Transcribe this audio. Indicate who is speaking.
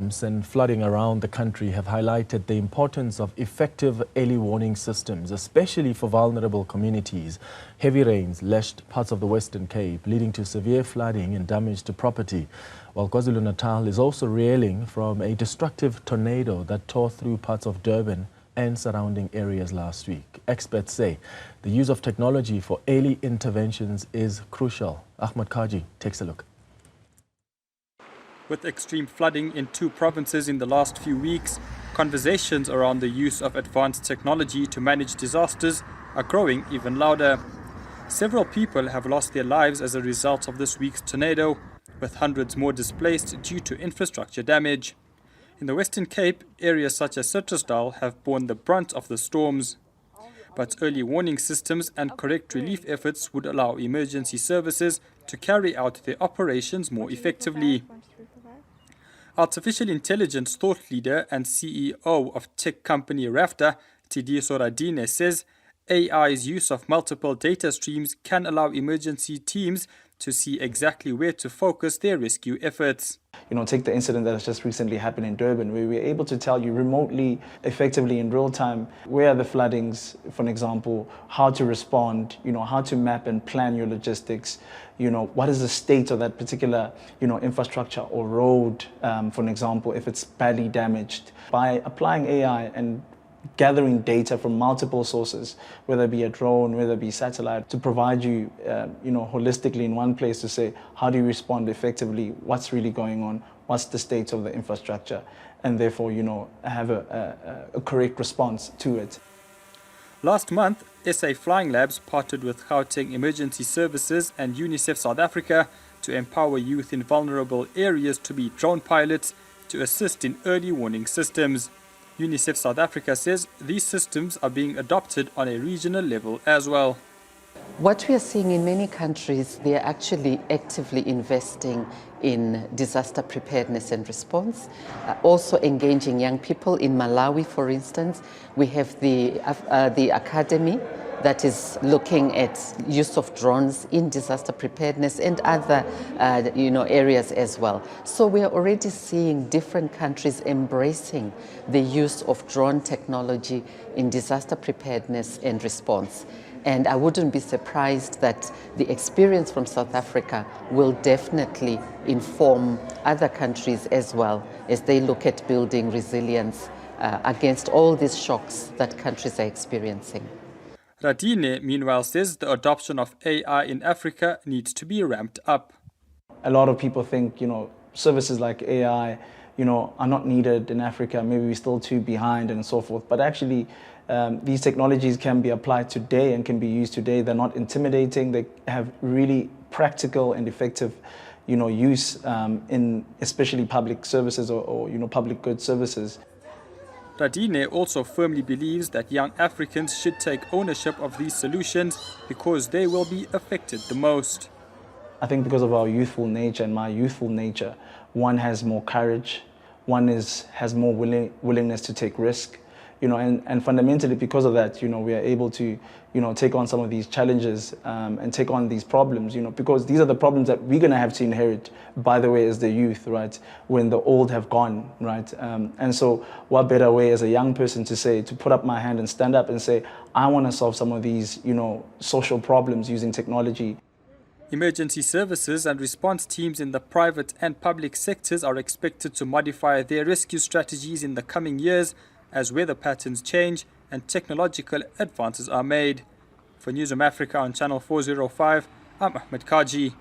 Speaker 1: And flooding around the country have highlighted the importance of effective early warning systems, especially for vulnerable communities. Heavy rains lashed parts of the Western Cape, leading to severe flooding and damage to property, while Kwazulu-Natal is also reeling from a destructive tornado that tore through parts of Durban and surrounding areas last week. Experts say the use of technology for early interventions is crucial. Ahmed Kajee takes a look.
Speaker 2: With extreme flooding in 2 provinces in the last few weeks, conversations around the use of advanced technology to manage disasters are growing even louder. Several people have lost their lives as a result of this week's tornado, with hundreds more displaced due to infrastructure damage. In the Western Cape, areas such as Citrusdal have borne the brunt of the storms. But early warning systems and correct relief efforts would allow emergency services to carry out their operations more effectively. Artificial intelligence thought leader and CEO of tech company Rafta, Radine, says AI's use of multiple data streams can allow emergency teams to see exactly where to focus their rescue efforts.
Speaker 3: Take the incident that has just recently happened in Durban, where we're able to tell you remotely, effectively in real time, where are the floodings, for example, how to respond, how to map and plan your logistics, what is the state of that particular, infrastructure or road, for example, if it's badly damaged. By applying AI and gathering data from multiple sources, whether it be a drone, whether it be satellite, to provide you, holistically in one place to say, how do you respond effectively, what's really going on, what's the state of the infrastructure, and therefore, have a correct response to it.
Speaker 2: Last month, SA Flying Labs partnered with Gauteng Emergency Services and UNICEF South Africa to empower youth in vulnerable areas to be drone pilots to assist in early warning systems. UNICEF South Africa says these systems are being adopted on a regional level as well.
Speaker 4: What we are seeing in many countries, they are actually actively investing in disaster preparedness and response, also engaging young people. In Malawi, for instance, we have the academy that is looking at use of drones in disaster preparedness and other areas as well. So we are already seeing different countries embracing the use of drone technology in disaster preparedness and response. And I wouldn't be surprised that the experience from South Africa will definitely inform other countries as well as they look at building resilience against all these shocks that countries are experiencing.
Speaker 2: Radine, meanwhile, says the adoption of AI in Africa needs to be ramped up.
Speaker 3: A lot of people think, services like AI, are not needed in Africa. Maybe we're still too behind and so forth. But actually, these technologies can be applied today and can be used today. They're not intimidating. They have really practical and effective, use in especially public services or public good services.
Speaker 2: Radine also firmly believes that young Africans should take ownership of these solutions because they will be affected the most.
Speaker 3: I think because of our youthful nature and my youthful nature, one has more courage, one has more willingness to take risk, and fundamentally because of that, we are able to, take on some of these challenges and take on these problems, because these are the problems that we're going to have to inherit, by the way, as the youth, right, when the old have gone, right? And so what better way as a young person to put up my hand and stand up and say, I want to solve some of these, social problems using technology.
Speaker 2: Emergency services and response teams in the private and public sectors are expected to modify their rescue strategies in the coming years as weather patterns change and technological advances are made. For Newzroom Afrika on Channel 405, I'm Ahmed Kajee.